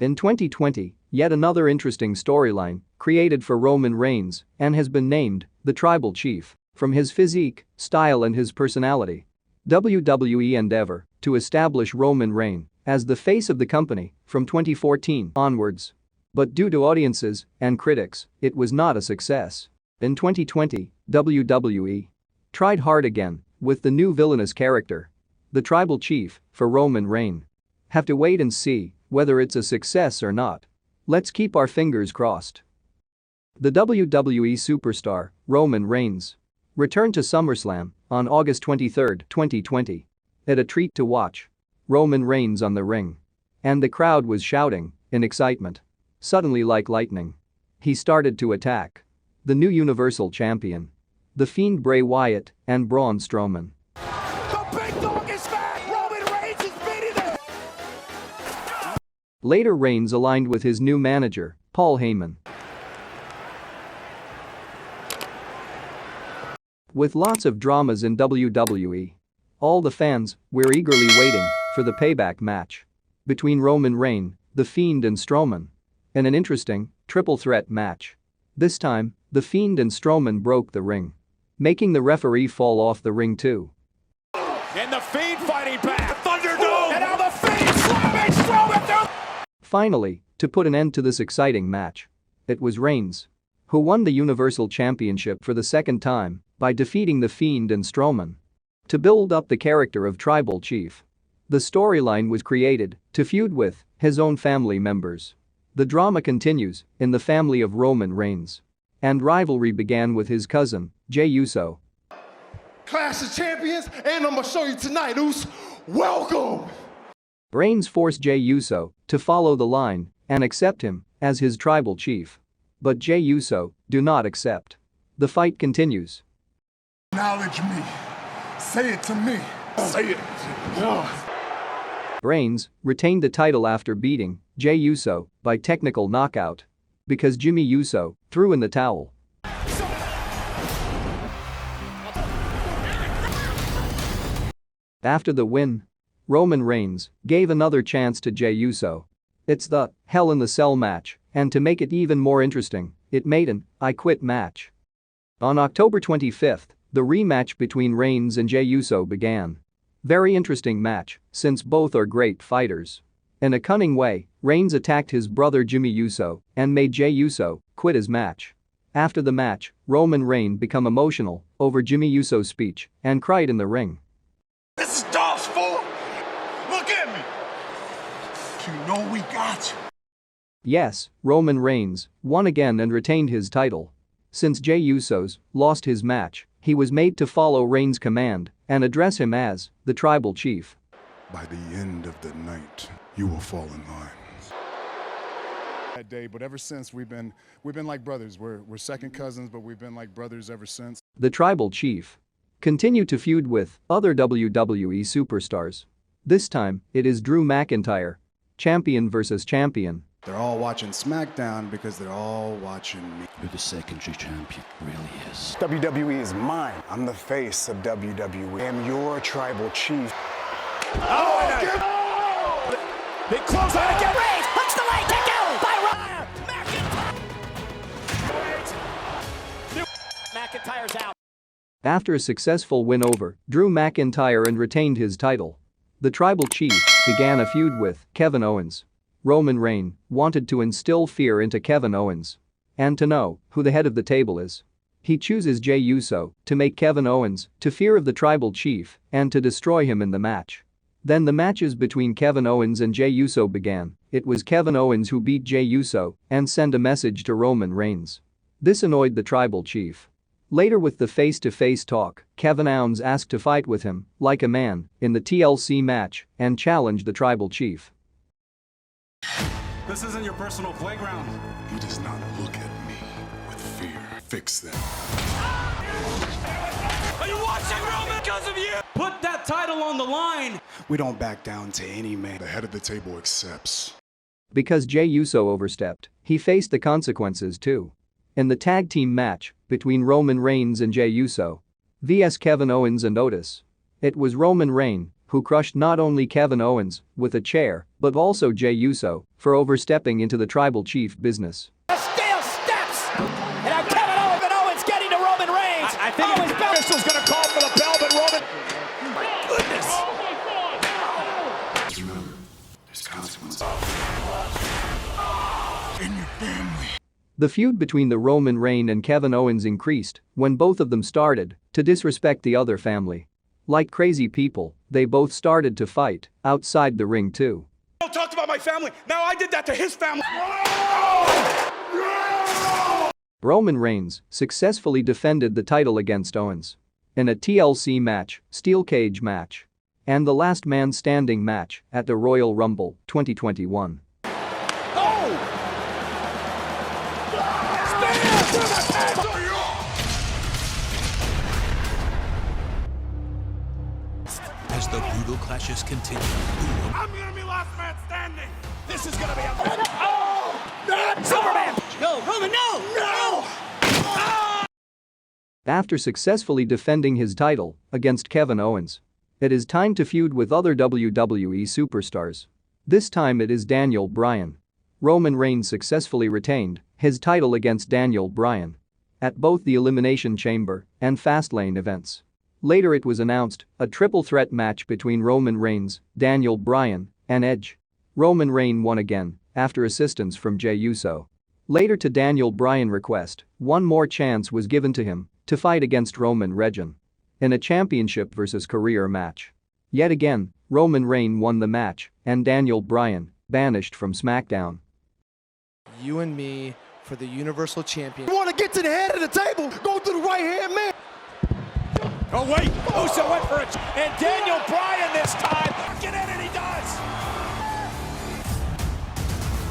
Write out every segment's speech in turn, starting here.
In 2020, yet another interesting storyline created for Roman Reigns and has been named the Tribal Chief from his physique, style and his personality. WWE endeavor to establish Roman Reigns as the face of the company from 2014 onwards. But due to audiences and critics, it was not a success. In 2020, WWE tried hard again with the new villainous character, the Tribal Chief, for Roman Reigns. Have to wait and see whether it's a success or not. Let's keep our fingers crossed. The WWE superstar, Roman Reigns, returned to SummerSlam on August 23, 2020. At a treat to watch. Roman Reigns on the ring. And the crowd was shouting in excitement. Suddenly, like lightning, he started to attack the new Universal Champion, The Fiend Bray Wyatt and Braun Strowman. The big dog is back! Roman Reigns is beating them! Later, Reigns aligned with his new manager, Paul Heyman. With lots of dramas in WWE, all the fans were eagerly waiting for the Payback match between Roman Reigns, The Fiend and Strowman. In an interesting triple threat match. This time, The Fiend and Strowman broke the ring, making the referee fall off the ring too. And The Fiend fighting back! Thunderdome! And now The Fiend slamming Strowman down! Finally, to put an end to this exciting match, it was Reigns who won the Universal Championship for the second time by defeating The Fiend and Strowman. To build up the character of Tribal Chief, the storyline was created to feud with his own family members. The drama continues in the family of Roman Reigns. And rivalry began with his cousin, Jey Uso. Clash of Champions, and I'm gonna show you tonight, Uso. Welcome! Reigns forced Jey Uso to follow the line and accept him as his Tribal Chief. But Jey Uso do not accept. The fight continues. Acknowledge me. Say it to me. Say it. No. Reigns retained the title after beating Jey Uso by technical knockout because Jimmy Uso threw in the towel. After the win, Roman Reigns gave another chance to Jey Uso. It's the Hell in the Cell match, and to make it even more interesting, it made an I Quit match. On October 25th, the rematch between Reigns and Jey Uso began. Very interesting match, since both are great fighters. In a cunning way, Reigns attacked his brother Jimmy Uso and made Jey Uso quit his match. After the match, Roman Reigns became emotional over Jimmy Uso's speech and cried in the ring. This is Dolph's fool! Look at me! You know we got you. Yes, Roman Reigns won again and retained his title. Since Jey Uso's lost his match, he was made to follow Reigns' command and address him as the Tribal Chief. By the end of the night, you will fall in line. That day, but ever since we've been like brothers. We're second cousins, but we've been like brothers ever since. The Tribal Chief continued to feud with other WWE superstars. This time, it is Drew McIntyre, champion versus champion. They're all watching SmackDown because they're all watching me. Who the secondary champion really is. WWE is mine. I'm the face of WWE. I am your Tribal Chief. They close out again! Reigns hooks the leg, kick out by McIntyre's out. After a successful win over Drew McIntyre and retained his title, the Tribal Chief began a feud with Kevin Owens. Roman Reigns wanted to instill fear into Kevin Owens and to know who the head of the table is. He chooses Jey Uso to make Kevin Owens to fear of the Tribal Chief and to destroy him in the match. Then the matches between Kevin Owens and Jey Uso began. It was Kevin Owens who beat Jey Uso and sent a message to Roman Reigns. This annoyed the Tribal Chief. Later, with the face-to-face talk, Kevin Owens asked to fight with him like a man in the TLC match and challenged the Tribal Chief. This isn't your personal playground. He does not look at me with fear. Fix that. Are you watching, Roman? Because of you! Put that title on the line. We don't back down to any man. The head of the table accepts. Because Jey Uso overstepped, he faced the consequences too. In the tag team match between Roman Reigns and Jey Uso vs Kevin Owens and Otis, it was Roman Reigns who crushed not only Kevin Owens with a chair but also Jey Uso for overstepping into the tribal chief business. Steel steps! And now Kevin Owens getting to Roman Reigns. I think Owens belt. Official's going to call for the bell, but Roman... Goodness! Just remember, there's consequences. In your family. The feud between the Roman Reigns and Kevin Owens increased when both of them started to disrespect the other family. Like crazy people, they both started to fight outside the ring too. Don't talk about my family. Now I did that to his family. Roman Reigns successfully defended the title against Owens in a TLC match, steel cage match, and the last man standing match at the Royal Rumble 2021. As the brutal clashes continue. I'm gonna be last man standing. This is going to be a... Superman! No, Roman, no! After successfully defending his title against Kevin Owens, it is time to feud with other WWE superstars. This time it is Daniel Bryan. Roman Reigns successfully retained his title against Daniel Bryan at both the Elimination Chamber and Fastlane events. Later it was announced a triple threat match between Roman Reigns, Daniel Bryan, and Edge. Roman Reigns won again after assistance from Jey Uso. Later to Daniel Bryan's request, one more chance was given to him to fight against Roman Reigns in a championship versus career match. Yet again, Roman Reigns won the match and Daniel Bryan banished from SmackDown. You and me for the Universal Champion. You want to get to the head of the table? Go to the right hand man. Oh, wait. Uso went for it. And Daniel Bryan this time. Get in, and he does.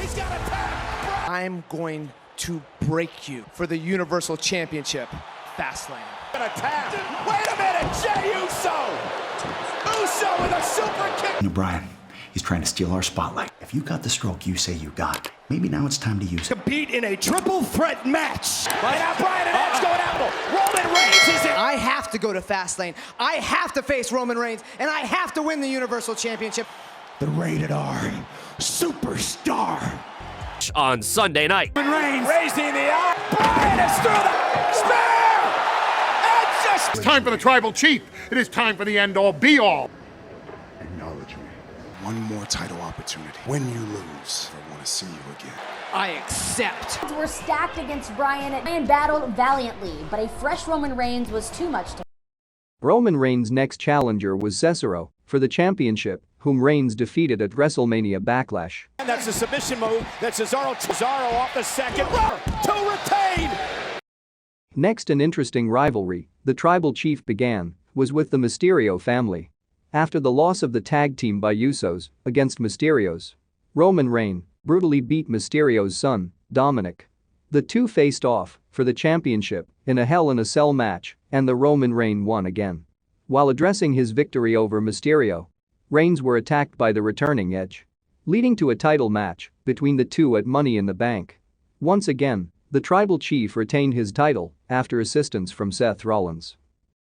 He's got a tap. I'm going to break you for the Universal Championship. Fastlane. An attack. Wait a minute. Jey Uso. Uso with a super kick. Bryan, he's trying to steal our spotlight. If you got the stroke you say you got, maybe now it's time to use it. Compete in a triple threat match. And now Bryan and Edge going at him. Roman Reigns is in. I have to go to Fastlane. I have to face Roman Reigns, and I have to win the Universal Championship. The rated R superstar. On Sunday night. Roman Reigns raising the eye. Bryan is through the spear. And just. It's time for the tribal chief. It is time for the end-all, be-all. Acknowledge me. One more title opportunity. When you lose, I want to see you again. I accept. Were stacked against Bryan. Bryan battled valiantly, but a fresh Roman Reigns was too much to. Roman Reigns' next challenger was Cesaro for the championship, whom Reigns defeated at WrestleMania Backlash. And that's a submission move that Cesaro off the second to retain. Next, an interesting rivalry the tribal chief began was with the Mysterio family. After the loss of the tag team by Usos against Mysterios, Roman Reigns brutally beat Mysterio's son, Dominic. The two faced off for the championship in a Hell in a Cell match, and the Roman Reigns won again. While addressing his victory over Mysterio, Reigns were attacked by the returning Edge, leading to a title match between the two at Money in the Bank. Once again, the tribal chief retained his title after assistance from Seth Rollins.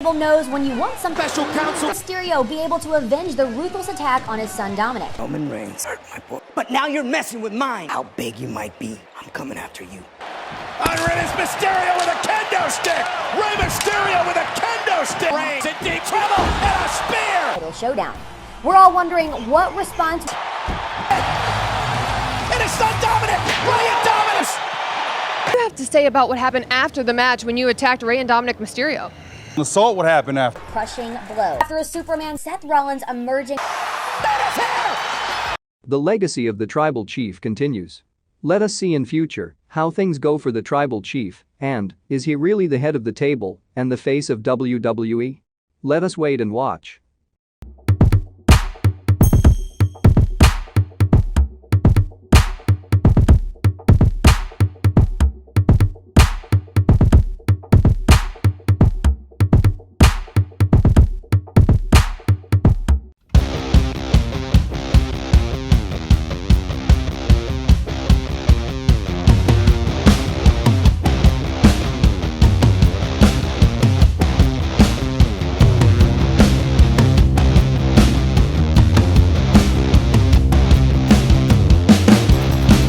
Knows when you want some special counsel. Mysterio be able to avenge the ruthless attack on his son Dominic. Roman Reigns hurt my boy, but now you're messing with mine. How big you might be, I'm coming after you. Under it is Mysterio with a kendo stick. Rey Mysterio with a kendo stick. Reigns in deep trouble and a spear. Title showdown. We're all wondering what response. And his son Dominic. Rey and Dominic. What do you have to say about what happened after the match when you attacked Rey and Dominic Mysterio? Assault, what happened after? Crushing blow. After a Superman, Seth Rollins emerging. The legacy of the tribal chief continues. Let us see in future how things go for the tribal chief, and is he really the head of the table and the face of WWE? Let us wait and watch.